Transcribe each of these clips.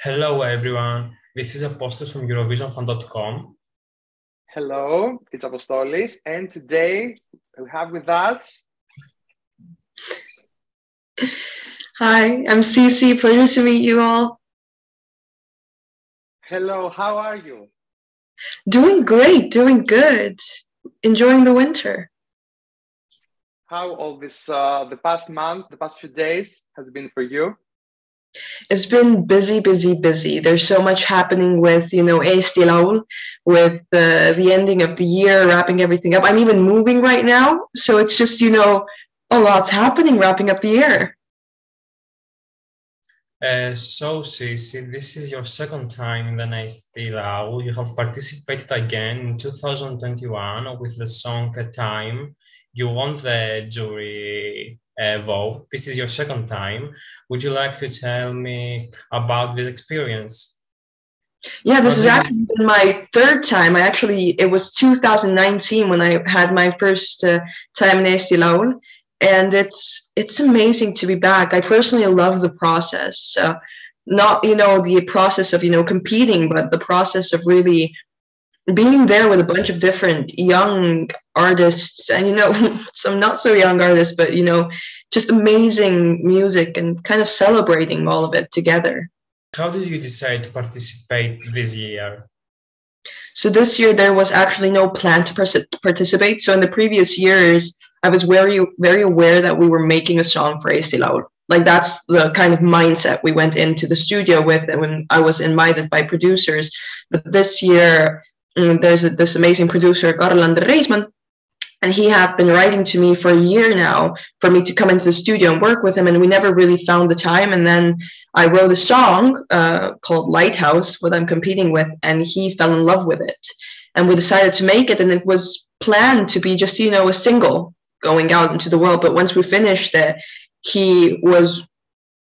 Hello everyone, this is Apostos from Eurovisionfun.com. Hello, it's Apostolis, and today we have with us... Hi, I'm SISSI. Pleasure to meet you all. Hello, how are you? Doing great, doing good. Enjoying the winter. How all this, the past month, the past few days has been for you? It's been busy, busy, busy. There's so much happening with, Eesti Laul, with the ending of the year, wrapping everything up. I'm even moving right now. So it's just, a lot's happening, wrapping up the year. So Sisi, this is your second time in the Eesti Laul. You have participated again in 2021 with the song Time. You won the jury vote. This is your second time. Would you like to tell me about this experience? Yeah, this has actually been my third time. It was 2019 when I had my first time in Eesti Laul. And it's amazing to be back. I personally love the process, not, the process of, competing, but the process of really being there with a bunch of different young artists and, some not so young artists, but, just amazing music and kind of celebrating all of it together. How did you decide to participate this year? So this year there was actually no plan to participate. So in the previous years, I was very, very aware that we were making a song for Eesti Laul. Like that's the kind of mindset we went into the studio with, and when I was invited by producers. But this year, there's this amazing producer, Karl Reisman, and he had been writing to me for a year now for me to come into the studio and work with him, and we never really found the time. And then I wrote a song called Lighthouse, what I'm competing with, and he fell in love with it. And we decided to make it, and it was planned to be just, a single going out into the world. But once we finished it, he was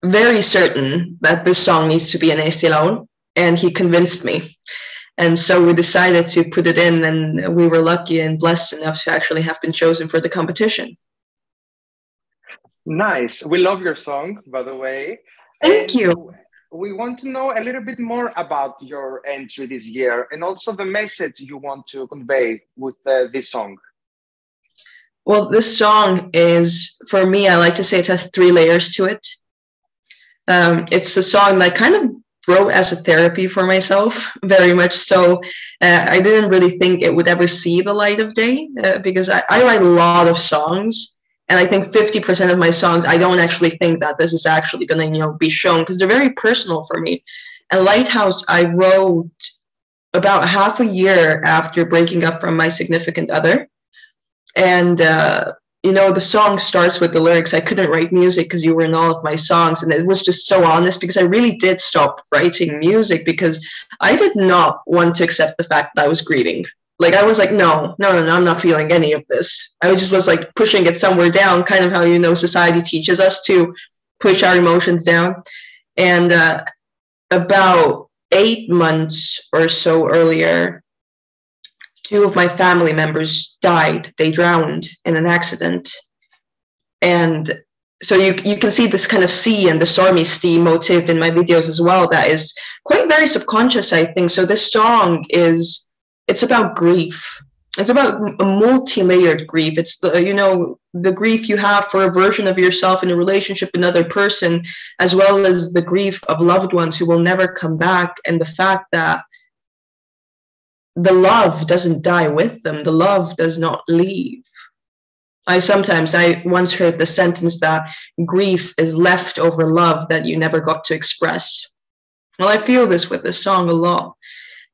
very certain that this song needs to be an Eesti Laul, and he convinced me. And so we decided to put it in, and we were lucky and blessed enough to actually have been chosen for the competition. Nice. We love your song, by the way. Thank you. We want to know a little bit more about your entry this year and also the message you want to convey with this song. Well, this song is, for me, I like to say it has 3 layers to it. It's a song that I kind of wrote as a therapy for myself, very much so. I didn't really think it would ever see the light of day because I write a lot of songs. And I think 50% of my songs, I don't actually think that this is actually going to, be shown because they're very personal for me. And Lighthouse, I wrote about half a year after breaking up from my significant other. And, the song starts with the lyrics, I couldn't write music because you were in all of my songs. And it was just so honest because I really did stop writing music because I did not want to accept the fact that I was grieving. Like, I was like, no, I'm not feeling any of this. I just was like pushing it somewhere down, kind of how, society teaches us to push our emotions down. And about 8 months or so earlier, 2 of my family members died. They drowned in an accident. And so you can see this kind of sea and the stormy sea motif in my videos as well. That is quite very subconscious, I think. So this song it's about grief. It's about a multi-layered grief. It's the grief you have for a version of yourself in a relationship with another person, as well as the grief of loved ones who will never come back, and the fact that the love doesn't die with them. The love does not leave. I once heard the sentence that grief is leftover love that you never got to express. Well, I feel this with this song a lot.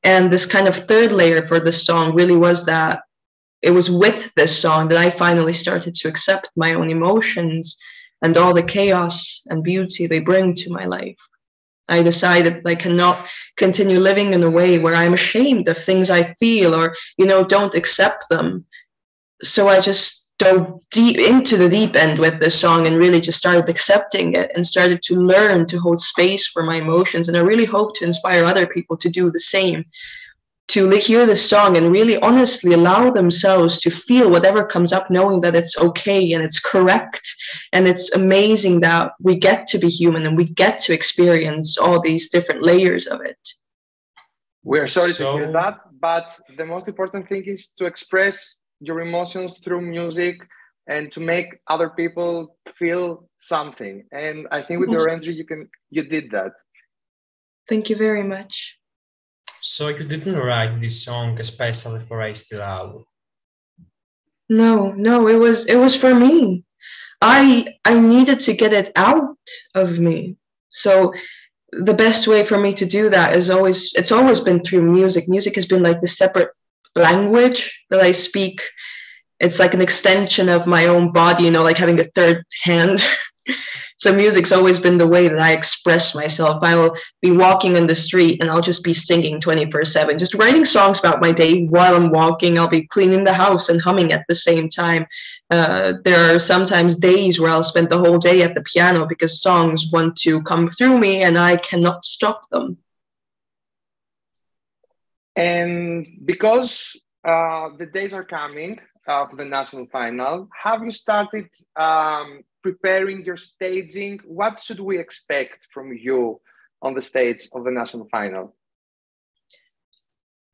And this kind of 3rd layer for this song really was that it was with this song that I finally started to accept my own emotions and all the chaos and beauty they bring to my life. I decided I cannot continue living in a way where I'm ashamed of things I feel or, don't accept them. So I just dove deep into the deep end with this song and really just started accepting it and started to learn to hold space for my emotions. And I really hope to inspire other people to do the same. to hear the song and really honestly allow themselves to feel whatever comes up, knowing that it's okay and it's correct. And it's amazing that we get to be human and we get to experience all these different layers of it. We're sorry to hear that, but the most important thing is to express your emotions through music and to make other people feel something. And I think with your entry, you did that. Thank you very much. So you didn't write this song especially for Eesti Laul? No, it was for me. I needed to get it out of me. So the best way for me to do that is it's always been through music. Music has been like the separate language that I speak. It's like an extension of my own body, like having a third hand. So music's always been the way that I express myself. I'll be walking on the street and I'll just be singing 24/7, just writing songs about my day while I'm walking. I'll be cleaning the house and humming at the same time. There are sometimes days where I'll spend the whole day at the piano because songs want to come through me and I cannot stop them. And because the days are coming for the national final, have you started preparing your staging? What should we expect from you on the stage of the national final?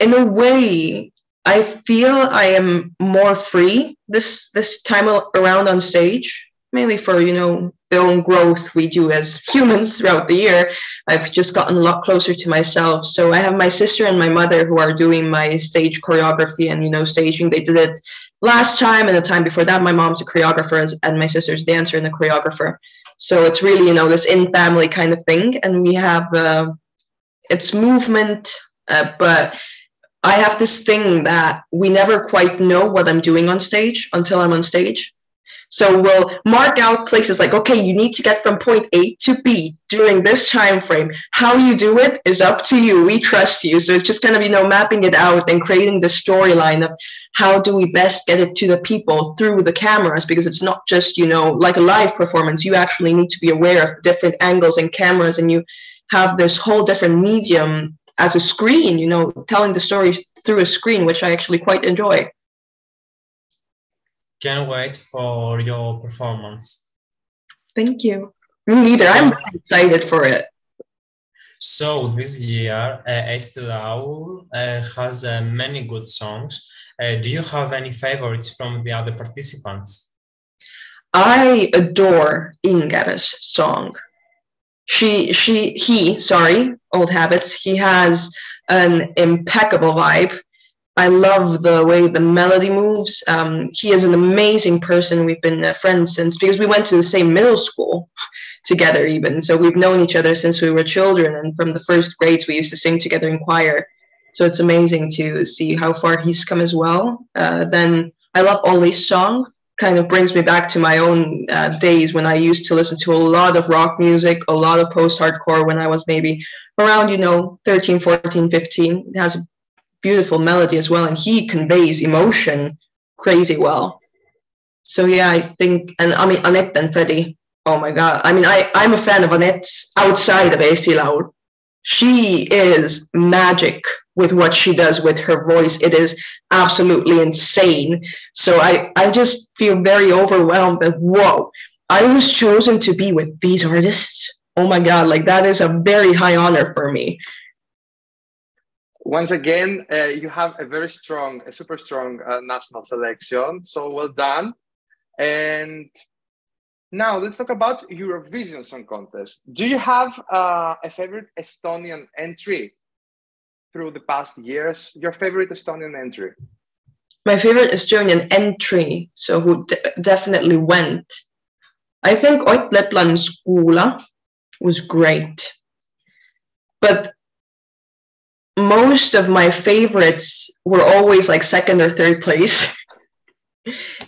In a way, I feel I am more free this time around on stage, mainly for, the own growth we do as humans throughout the year. I've just gotten a lot closer to myself. So I have my sister and my mother who are doing my stage choreography and, staging. They did it last time and the time before that. My mom's a choreographer and my sister's a dancer and a choreographer. So it's really, this in-family kind of thing. And we have, it's movement, but I have this thing that we never quite know what I'm doing on stage until I'm on stage. So we'll mark out places like, okay, you need to get from point A to B during this time frame. How you do it is up to you. We trust you. So it's just kind of, mapping it out and creating the storyline of how do we best get it to the people through the cameras, because it's not just, like a live performance. You actually need to be aware of different angles and cameras, and you have this whole different medium as a screen, telling the story through a screen, which I actually quite enjoy. Can't wait for your performance. Thank you. Me neither. I'm really excited for it. So this year, Eesti Laul has many good songs. Do you have any favorites from the other participants? I adore Inger's song. Old Habits. He has an impeccable vibe. I love the way the melody moves. He is an amazing person. We've been friends because we went to the same middle school together even. So we've known each other since we were children. And from the first grades, we used to sing together in choir. So it's amazing to see how far he's come as well. Then I love Olli's song. Kind of brings me back to my own days when I used to listen to a lot of rock music, a lot of post-hardcore when I was maybe around, 13, 14, 15. It has a beautiful melody as well, and he conveys emotion crazy well. So yeah, I think, and I mean, Anett and Freddie, oh my God. I mean, I'm a fan of Anett outside of Eesti Laul. She is magic with what she does with her voice. It is absolutely insane. So I just feel very overwhelmed that, whoa, I was chosen to be with these artists. Oh my God, like that is a very high honor for me. Once again, you have a super strong national selection. So well done. And now let's talk about Eurovision Song Contest. Do you have a favorite Estonian entry through the past years? Your favorite Estonian entry? My favorite Estonian entry, so who definitely went. I think Ott Lepland's Kuula was great. But most of my favorites were always like second or third place.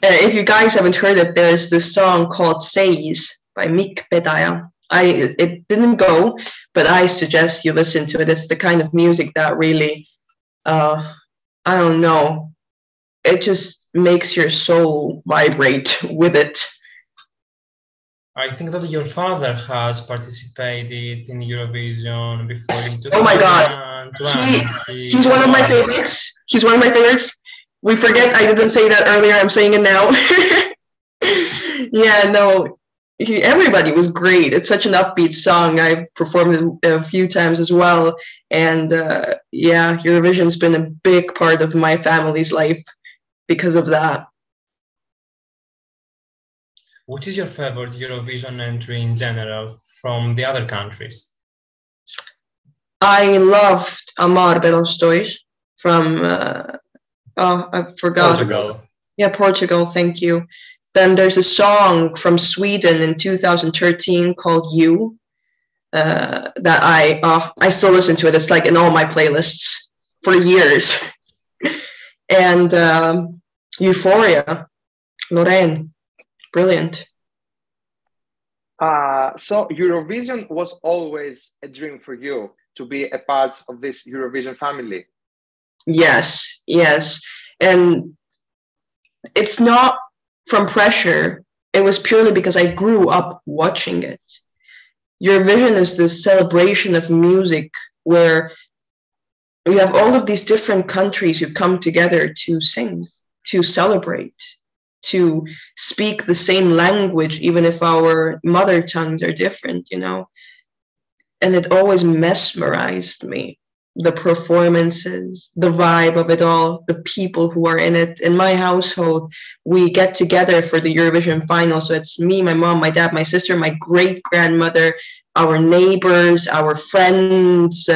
If you guys haven't heard it, there's this song called Seis by Mikk Pedaja. It didn't go, but I suggest you listen to it. It's the kind of music that really, I don't know, it just makes your soul vibrate with it. I think that your father has participated in Eurovision before in 2000. Oh my God. He's one of my favorites. He's one of my favorites. We forget I didn't say that earlier. I'm saying it now. Yeah, no, everybody was great. It's such an upbeat song. I've performed it a few times as well. And yeah, Eurovision's been a big part of my family's life because of that. What is your favorite Eurovision entry in general from the other countries? I loved Amar Belos Dois from, I forgot. Portugal. Yeah, Portugal, thank you. Then there's a song from Sweden in 2013 called You that I still listen to it. It's like in all my playlists for years. And Euphoria, Lorraine, brilliant. So Eurovision was always a dream for you to be a part of this Eurovision family. Yes, yes. And it's not from pressure. It was purely because I grew up watching it. Eurovision is this celebration of music where you have all of these different countries who come together to sing, to celebrate, to speak the same language, even if our mother tongues are different, you know. And it always mesmerized me. The performances, the vibe of it all, the people who are in it. In my household, we get together for the Eurovision final. So it's me, my mom, my dad, my sister, my great-grandmother, our neighbors, our friends,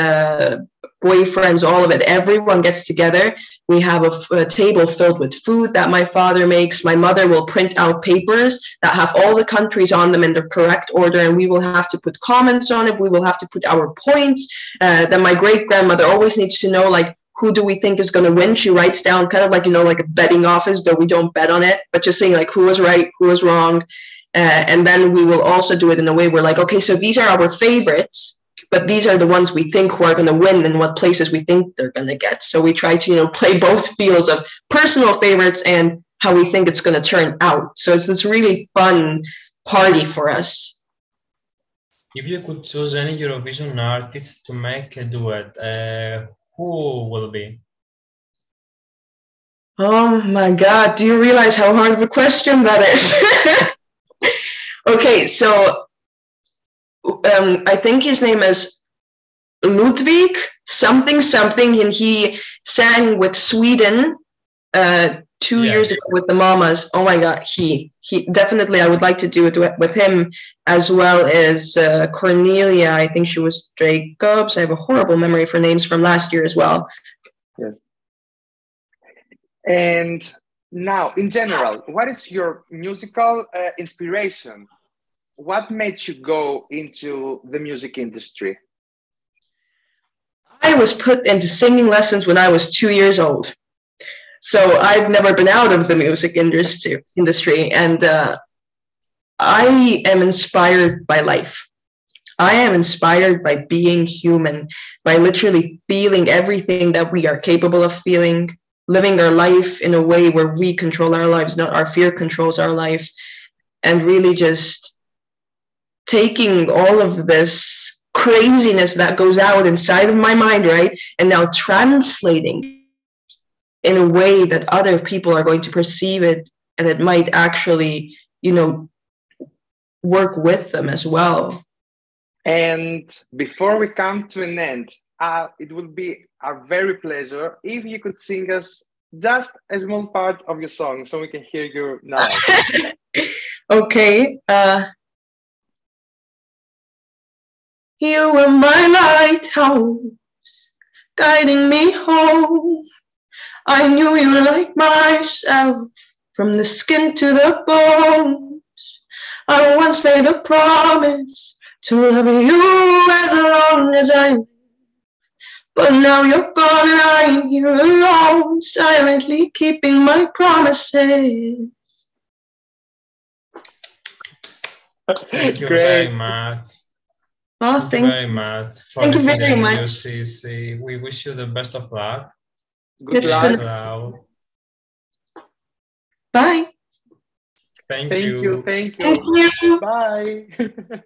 boyfriends, all of it. Everyone gets together. We have a table filled with food that my father makes. My mother will print out papers that have all the countries on them in the correct order, and we will have to put comments on it. We will have to put our points. Then my great-grandmother always needs to know, like, who do we think is going to win? She writes down kind of like, you know, like a betting office, though we don't bet on it, but just saying like who was right, who was wrong. And then we will also do it in a way where like, okay, so these are our favorites, but these are the ones we think who are going to win and what places we think they're going to get. So we try to, you know, play both fields of personal favorites and how we think it's going to turn out. So it's this really fun party for us. If you could choose any Eurovision artist to make a duet, who will be? Oh my God, do you realize how hard of a question that is? Okay, so I think his name is Ludwig something, and he sang with Sweden 2 years ago with the Mamas. Oh my God, he definitely, I would like to do a duet with him, as well as Cornelia. I think she was Jacobs. I have a horrible memory for names from last year as well. Yes. And now, in general, what is your musical inspiration? What made you go into the music industry? I was put into singing lessons when I was 2 years old. So I've never been out of the music industry, and I am inspired by life. I am inspired by being human, by literally feeling everything that we are capable of feeling, living our life in a way where we control our lives, not our fear controls our life, and really just taking all of this craziness that goes out inside of my mind, right? And now translating in a way that other people are going to perceive it, and it might actually, you know, work with them as well. And before we come to an end, it would be a very pleasure if you could sing us just a small part of your song so we can hear you now. Okay. You were my lighthouse, guiding me home. I knew you like myself, from the skin to the bones. I once made a promise to love you as long as I live. But now you're gone and I'm here alone, silently keeping my promises. Thank you very much. Oh, thank you very much for listening to SISSI. We wish you the best of luck. Good luck. Bye. Thank you. Thank you. Bye.